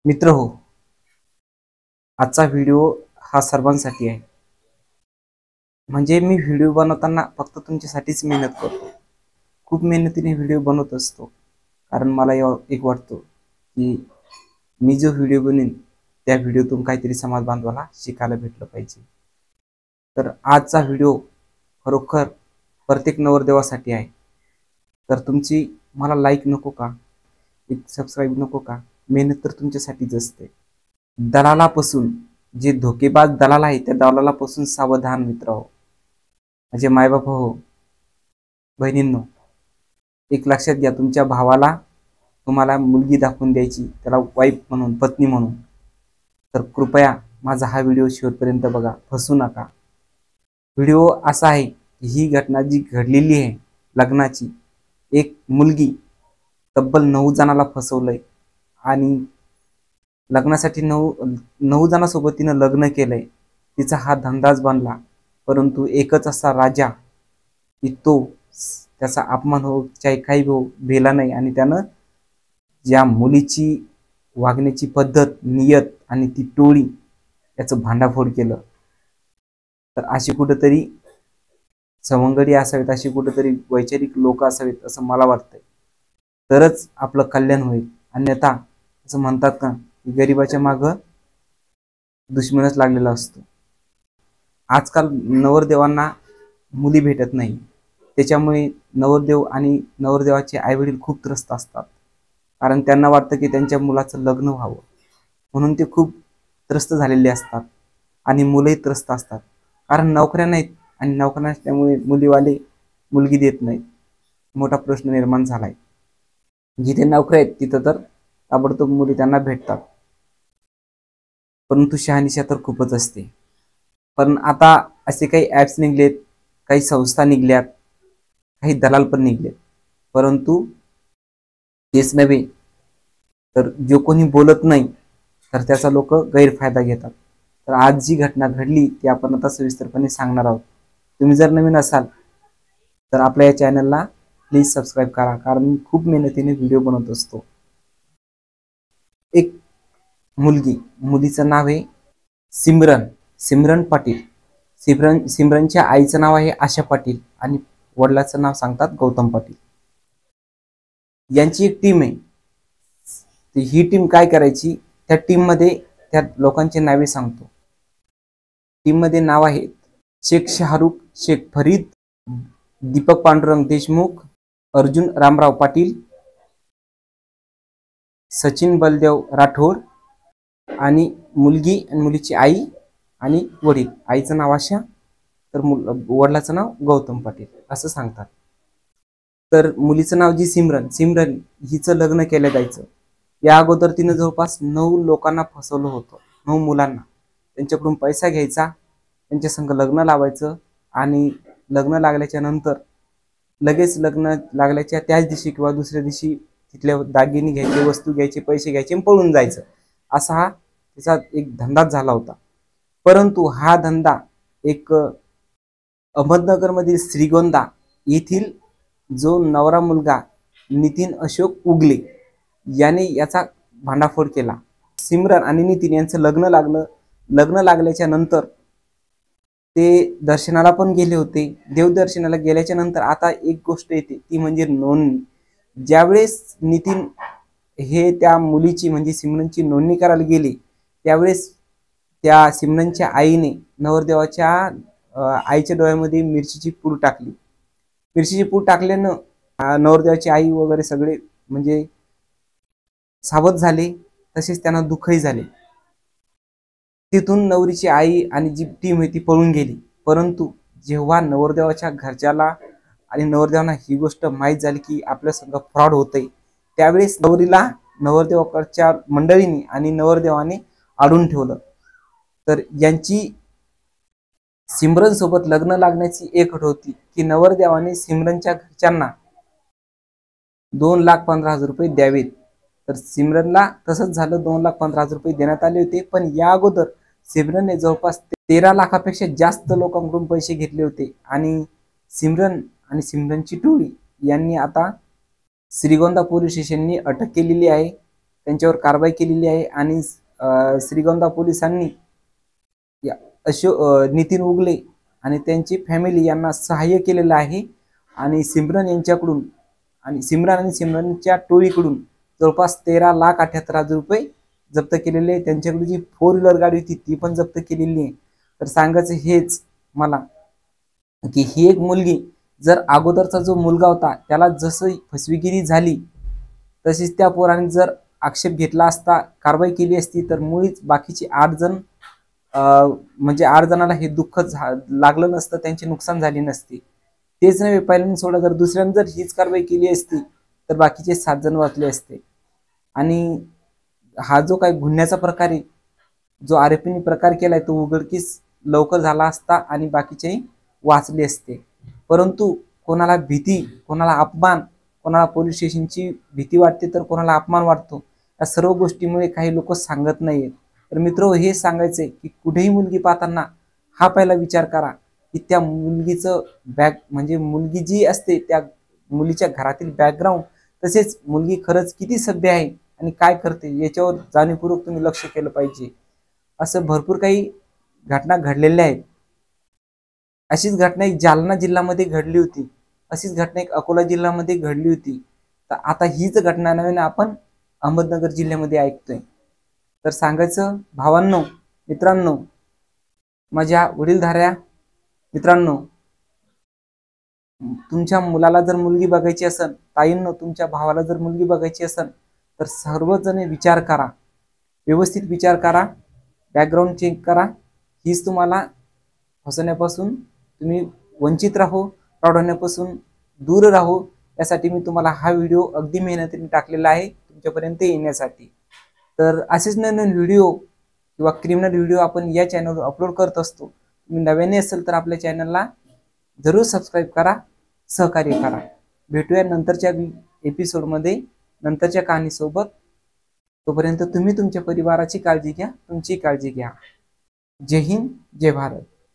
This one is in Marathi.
मित्र हो, आजचा व्हिडिओ हा सर्वांसाठी आहे. म्हणजे मी व्हिडिओ बनवताना फक्त तुमच्यासाठीच मेहनत करतो. खूप मेहनतीने व्हिडिओ बनवत असतो. कारण मला एक वाटतो की मी जो व्हिडिओ बनवीन त्या व्हिडिओतून काहीतरी समाज बांधवाला शिकायला भेटलं पाहिजे. तर आजचा व्हिडिओ खरोखर प्रत्येक नवरदेवासाठी आहे. तर तुमची मला लाईक नको का, एक सबस्क्राईब नको का? मेहनत तर तुमच्यासाठीच असते. दलालापासून, जे धोकेबाज दलाल आहे त्या दलालापासून सावधान मित्र. म्हणजे मायबाप हो, बहिणींनो, एक लक्षात घ्या, तुमच्या भावाला तुम्हाला मुलगी दाखवून द्यायची, त्याला वाईफ म्हणून, पत्नी म्हणून, तर कृपया माझा हा व्हिडिओ शेवटपर्यंत बघा, फसू नका. व्हिडिओ असा आहे की ही घटना जी घडलेली आहे लग्नाची, एक मुलगी तब्बल 9 जणाला फसवलंय आणि लग्नासाठी 9 जणांसोबत तिनं लग्न केलंय. तिचा हा धंदाच बनला. परंतु एकच असा राजा की तो त्याचा अपमान हो चाहे काही हो भेला नाही आणि त्यानं ज्या मुलीची वागण्याची पद्धत, नियत आणि ती टोळी याचं भांडाफोड केलं. तर अशी कुठेतरी सवंगडी असावेत, अशी कुठेतरी वैचारिक लोक असावेत असं मला वाटतंय. तरच आपलं कल्याण होईल. अन्यथा असं म्हणतात का, की गरिबाच्या मागं दुश्मनच लागलेला असतो. आजकाल नवरदेवांना मुली भेटत नाही. त्याच्यामुळे नवरदेव आणि नवरदेवाचे आईवडील खूप त्रस्त असतात. कारण त्यांना वाटतं की त्यांच्या मुलाचं लग्न व्हावं, म्हणून ते खूप त्रस्त झालेले असतात आणि मुलंही त्रस्त असतात. कारण नोकऱ्या नाहीत आणि नोकऱ्या नसल्यामुळे मुलीवाले मुलगी देत नाहीत. मोठा प्रश्न निर्माण झालाय. जिथे नोकऱ्या आहेत तिथं तर ताबडतोब मुली त्यांना भेटतात. परंतु शहानिशा तर खूपच असते. पण आता असे काही ॲप्स निघलेत, काही संस्था निघल्यात, काही दलाल पण निघलेत. परंतु तेच नव्हे तर जो कोणी बोलत नाही तर त्याचा लोक गैरफायदा घेतात. तर आज जी घटना घडली ती आपण आता सविस्तरपणे सांगणार आहोत. तुम्ही जर नवीन असाल तर आपल्या या चॅनलला प्लीज सबस्क्राईब करा, कारण मी खूप मेहनतीने व्हिडिओ बनवत असतो. एक मुलीचं नाव आहे सिमरन सिमरन पाटील. सिमरनच्या आईचं नाव आहे आशा पाटील आणि वडिलाचं नाव सांगतात गौतम पाटील. यांची एक टीम आहे. ही टीम काय करायची, त्या टीम मध्ये त्या लोकांची नावे सांगतो. टीम मध्ये नाव आहेत शेख शाहरुख, शेख फरीद, दीपक पांडुरंग देशमुख, अर्जुन रामराव पाटील, सचिन बलदेव राठोड आणि मुलगी आणि मुलीची आई आणि वडील. आईचं नाव आशा तर वडिलाचं नाव गौतम पाटील असं सांगतात. तर मुलीचं नाव जी सिमरन हिचं लग्न केलं जायचं. या अगोदर तिनं जवळपास 9 लोकांना फसवलं होतं, 9 मुलांना. त्यांच्याकडून पैसा घ्यायचा, त्यांच्या संग लग्न लावायचं आणि लग्न लागल्याच्या नंतर लगेच लग्न लागल्याच्या त्याच दिवशी किंवा दुसऱ्या दिवशी तिथल्या दागिने घ्यायचे, वस्तू घ्यायचे, पैसे घ्यायचे आणि पळून जायचं. असा हा त्याचा एक धंदाच झाला होता. परंतु हा धंदा एक अहमदनगरमधील श्रीगोंदा येथील जो नवरा मुलगा नितीन अशोक उगले याने याचा भांडाफोड केला. सिमरन आणि नितीन यांचं लग्न लागलं. लग्न लागल्याच्या नंतर ते दर्शनाला पण गेले होते. देवदर्शनाला गेल्याच्या नंतर आता एक गोष्ट येते ती म्हणजे नोंदणी. ज्यावेळेस नितीन हे त्या मुलीची म्हणजे सिमरनची नोंदणी करायला गेले त्यावेळेस त्या सिमरनच्या आईने नवरदेवाच्या आईच्या डोळ्यामध्ये मिरचीची पूड टाकली. मिरचीची पूड टाकल्यानं नवरदेवाची आई वगैरे सगळे म्हणजे सावध झाले, तसेच त्यांना दुःखही झाले. तिथून नवरीची आई आणि जी टीम आहे ती पळून गेली. परंतु जेव्हा नवरदेवाच्या घरच्याला आणि नवरदेवांना ही गोष्ट माहीत झाली की आपल्या संग फ्रॉड होतंय, त्यावेळेस नवरीला नवरदेवाच्या मंडळींनी आणि नवरदेवाने अडवून ठेवलं. तर यांची सिमरन सोबत लग्न लागण्याची एक अट होती की नवरदेवाने सिमरनच्या घरच्यांना 2,15,000 रुपये द्यावेत. तर सिमरनला तसंच झालं, 2,15,000 रुपये देण्यात आले होते. पण या अगोदर सिमरनने जवळपास 13 लाखापेक्षा जास्त लोकांकडून पैसे घेतले होते आणि सिमरन आणि सिमरनची टोळी यांनी आता श्रीगोंदा पोलीस स्टेशननी अटक केलेली आहे त्यांच्यावर कारवाई केलेली आहे आणि श्रीगोंदा पोलिसांनी नितीन उगले आणि त्यांची फॅमिली यांना सहाय्य केलेलं आहे आणि सिमरन यांच्याकडून आणि सिमरनच्या टोळीकडून जवळपास 13,78,000 रुपये जप्त केलेले. त्यांच्याकडे जी 4 व्हीलर गाडी होती ती पण जप्त केलेली आहे. तर सांगायचं हेच मला की ही एक मुलगी, जर अगोदरचा जो मुलगा होता त्याला जसं फसवेगिरी झाली तशीच त्या पोराने जर आक्षेप घेतला असता, कारवाई केली असती, तर मुळीच बाकीचे 8 जण म्हणजे 8 जणांना हे दुःख लागलं नसतं, त्यांचे नुकसान झाले नसते. तेच नव्हे, पहिल्यांदा सोडा जर दुसऱ्याने जर हीच कारवाई केली असती तर बाकीचे 7 जण वाचले असते. आणि हा जो काही गुन्ह्याचा प्रकार आहे, जो आरोपीने प्रकार केलाय, तो उघडकीस लवकर झाला असता आणि बाकीचे वाचले असते. परंतु कोणाला भीती, कोणाला अपमान, कोणाला पोलीस स्टेशनची भीती वाटते, तर कोणाला अपमान वाटतो. या सर्व गोष्टीमुळे काही लोक सांगत नाहीत. तर मित्र, हे सांगायचंय की कुठेही मुलगी पाहताना हा पहिला विचार करा की त्या मुलगीचं म्हणजे मुलगी जी असते त्या मुलीच्या घरातील बॅकग्राऊंड, तसेच मुलगी खरंच किती सभ्य आहे आणि काय करते याच्यावर जाणीवपूर्वक तुम्ही लक्ष केलं पाहिजे. असं भरपूर काही घटना घडलेल्या आहेत. अशीच घटना एक जालना जिल्ह्यामध्ये घडली होती, अशीच घटना एक अकोला जिल्ह्यामध्ये घडली होती. तर आता हीच घटना नव्याने आपण अहमदनगर जिल्ह्यामध्ये ऐकतोय. तर सांगायचं भावांनो, मित्रांनो, माझ्या वडीलधाऱ्या मित्रांनो, तुमच्या मुलाला जर मुलगी बघायची असेल, ताईंनो तुमच्या भावाला जर मुलगी बघायची असेल, तर सर्वजण विचार करा, व्यवस्थित विचार करा, बॅकग्राऊंड चेक करा. हीच तुम्हाला फसवण्यापासून तुम्ही वंचित राहू, फ्रॉड होण्यापासून दूर राहू, यासाठी मी तुम्हाला हा व्हिडिओ अगदी मेहनतीने टाकलेला आहे तुमच्यापर्यंत येण्यासाठी. तर असेच नवीन व्हिडिओ किंवा क्रिमिनल व्हिडिओ आपण या चॅनलवर अपलोड करत असतो. तुम्ही नव्याने असेल तर आपल्या चॅनलला जरूर सबस्क्राईब करा, सहकार्य करा. भेटूया नंतरच्या एपिसोडमध्ये नंतरच्या कहाणीसोबत. तोपर्यंत तुम्ही तुमच्या परिवाराची काळजी घ्या, तुमची काळजी घ्या. जय हिंद, जय भारत.